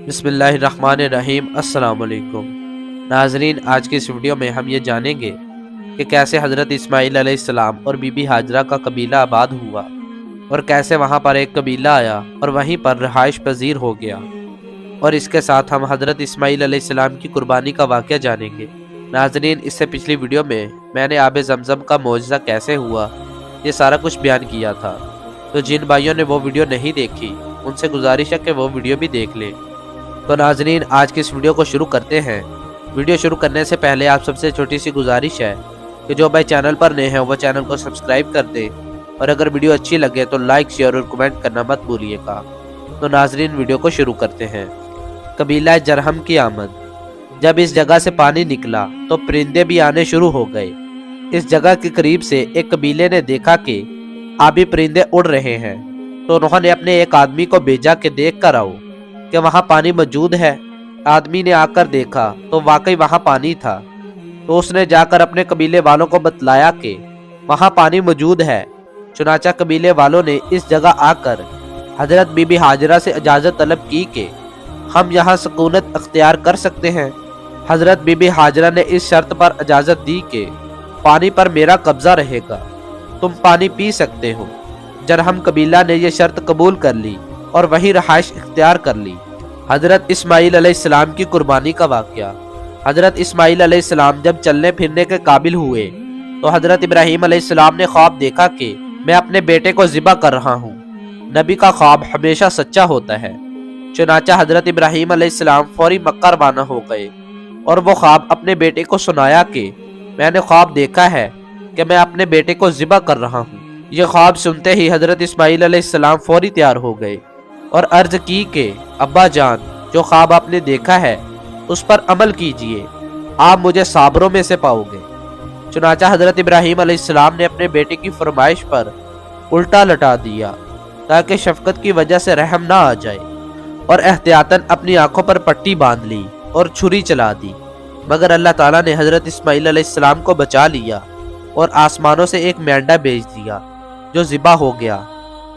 بسم اللہ الرحمن الرحیم۔ السلام علیکم ناظرین، آج کی اس ویڈیو میں ہم یہ جانیں گے کہ کیسے حضرت اسماعیل علیہ السلام اور بی بی ہاجرہ کا قبیلہ آباد ہوا اور کیسے وہاں پر ایک قبیلہ آیا اور وہیں پر رہائش پذیر ہو گیا، اور اس کے ساتھ ہم حضرت اسماعیل علیہ السلام کی قربانی کا واقعہ جانیں گے۔ ناظرین، اس سے پچھلی ویڈیو میں نے آب زمزم کا معجزہ کیسے ہوا یہ سارا کچھ بیان کیا تھا، تو جن بھائیوں نے وہ ویڈیو نہیں دیکھی ان سے گزارش ہے کہ وہ ویڈیو بھی دیکھ لیں۔ تو ناظرین، آج کی اس ویڈیو کو شروع کرتے ہیں۔ ویڈیو شروع کرنے سے پہلے آپ سب سے چھوٹی سی گزارش ہے کہ جو بھائی چینل پر نئے ہیں وہ چینل کو سبسکرائب کر دیں، اور اگر ویڈیو اچھی لگے تو لائک، شیئر اور کمنٹ کرنا مت بھولیے گا۔ تو ناظرین، ویڈیو کو شروع کرتے ہیں۔ قبیلہ جرہم کی آمد۔ جب اس جگہ سے پانی نکلا تو پرندے بھی آنے شروع ہو گئے۔ اس جگہ کے قریب سے ایک قبیلے نے دیکھا کہ آبی پرندے اڑ رہے ہیں، تو انہوں نے اپنے ایک آدمی کو بھیجا کہ دیکھ کر آؤ کہ وہاں پانی موجود ہے۔ آدمی نے آ کر دیکھا تو واقعی وہاں پانی تھا، تو اس نے جا کر اپنے قبیلے والوں کو بتلایا کہ وہاں پانی موجود ہے۔ چنانچہ قبیلے والوں نے اس جگہ آ کر حضرت بی بی ہاجرہ سے اجازت طلب کی کہ ہم یہاں سکونت اختیار کر سکتے ہیں۔ حضرت بی بی ہاجرہ نے اس شرط پر اجازت دی کہ پانی پر میرا قبضہ رہے گا، تم پانی پی سکتے ہو۔ جرہم قبیلہ نے یہ شرط قبول کر لی اور وہیں رہائش اختیار کر لی۔ حضرت اسماعیل علیہ السلام کی قربانی کا واقعہ۔ حضرت اسماعیل علیہ السلام جب چلنے پھرنے کے قابل ہوئے تو حضرت ابراہیم علیہ السلام نے خواب دیکھا کہ میں اپنے بیٹے کو ذبح کر رہا ہوں۔ نبی کا خواب ہمیشہ سچا ہوتا ہے۔ چنانچہ حضرت ابراہیم علیہ السلام فوری مکہ روانہ ہو گئے اور وہ خواب اپنے بیٹے کو سنایا کہ میں نے خواب دیکھا ہے کہ میں اپنے بیٹے کو ذبح کر رہا ہوں۔ یہ خواب سنتے ہی حضرت اسماعیل علیہ السلام فوری تیار ہو گئے اور عرض کی کہ ابا جان، جو خواب آپ نے دیکھا ہے اس پر عمل کیجئے، آپ مجھے صابروں میں سے پاؤ گے۔ چنانچہ حضرت ابراہیم علیہ السلام نے اپنے بیٹے کی فرمائش پر الٹا لٹا دیا تاکہ شفقت کی وجہ سے رحم نہ آ جائے، اور احتیاطاً اپنی آنکھوں پر پٹی باندھ لی اور چھری چلا دی، مگر اللہ تعالیٰ نے حضرت اسماعیل علیہ السلام کو بچا لیا اور آسمانوں سے ایک مینڈا بھیج دیا جو ذبح ہو گیا۔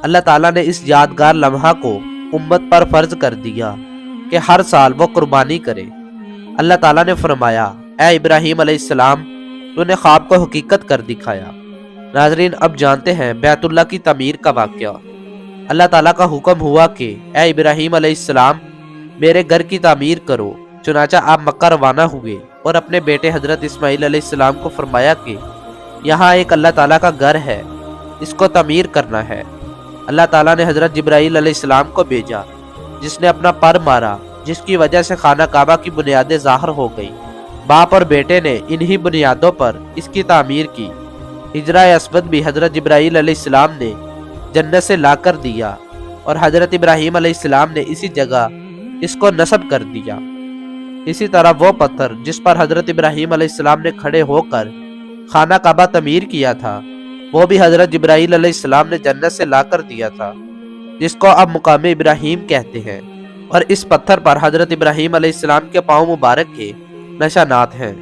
اللہ تعالیٰ نے اس یادگار لمحہ کو امت پر فرض کر دیا کہ ہر سال وہ قربانی کرے۔ اللہ تعالیٰ نے فرمایا، اے ابراہیم علیہ السلام، تو نے خواب کو حقیقت کر دکھایا۔ ناظرین، اب جانتے ہیں بیت اللہ کی تعمیر کا واقعہ۔ اللہ تعالیٰ کا حکم ہوا کہ اے ابراہیم علیہ السلام، میرے گھر کی تعمیر کرو۔ چنانچہ آپ مکہ روانہ ہوئے اور اپنے بیٹے حضرت اسماعیل علیہ السلام کو فرمایا کہ یہاں ایک اللہ تعالیٰ کا گھر ہے، اس کو تعمیر کرنا ہے۔ اللہ تعالیٰ نے حضرت جبرائیل علیہ السلام کو بھیجا جس نے اپنا پر مارا، جس کی وجہ سے خانہ کعبہ کی بنیادیں ظاہر ہو گئی۔ باپ اور بیٹے نے انہی بنیادوں پر اس کی تعمیر کی۔ حجرہ اسود بھی حضرت جبرائیل علیہ السلام نے جنت سے لا کر دیا، اور حضرت ابراہیم علیہ السلام نے اسی جگہ اس کو نصب کر دیا۔ اسی طرح وہ پتھر جس پر حضرت ابراہیم علیہ السلام نے کھڑے ہو کر خانہ کعبہ تعمیر کیا تھا، وہ بھی حضرت جبرائیل علیہ السلام نے جنت سے لا کر دیا تھا، جس کو اب مقام ابراہیم کہتے ہیں، اور اس پتھر پر حضرت ابراہیم علیہ السلام کے پاؤں مبارک کے نشانات ہیں۔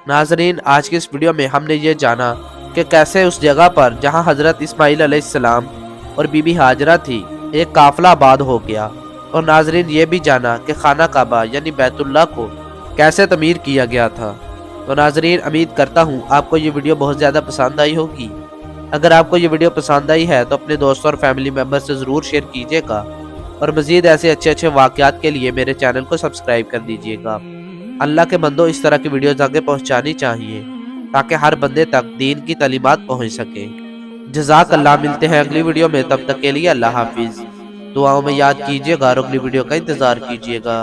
ناظرین، آج کی اس ویڈیو میں ہم نے یہ جانا کہ کیسے اس جگہ پر جہاں حضرت اسماعیل علیہ السلام اور بی بی ہاجرہ تھی ایک قافلہ آباد ہو گیا، اور ناظرین یہ بھی جانا کہ خانہ کعبہ یعنی بیت اللہ کو کیسے تعمیر کیا گیا تھا۔ تو ناظرین، امید کرتا ہوں آپ کو یہ ویڈیو بہت زیادہ پسند آئی ہوگی۔ اگر آپ کو یہ ویڈیو پسند آئی ہے تو اپنے دوستوں اور فیملی ممبر سے ضرور شیئر کیجیے گا، اور مزید ایسے اچھے واقعات کے لیے میرے چینل کو سبسکرائب کر دیجیے گا۔ اللہ کے بندوں، اس طرح کی ویڈیوز آگے پہنچانی چاہیے تاکہ ہر بندے تک دین کی تعلیمات پہنچ سکے۔ جزاک اللہ۔ ملتے ہیں اگلی ویڈیو میں، تب تک کے لیے اللہ حافظ۔ دعاؤں میں یاد کیجیے گا اور اگلی ویڈیو کا انتظار کیجیے گا۔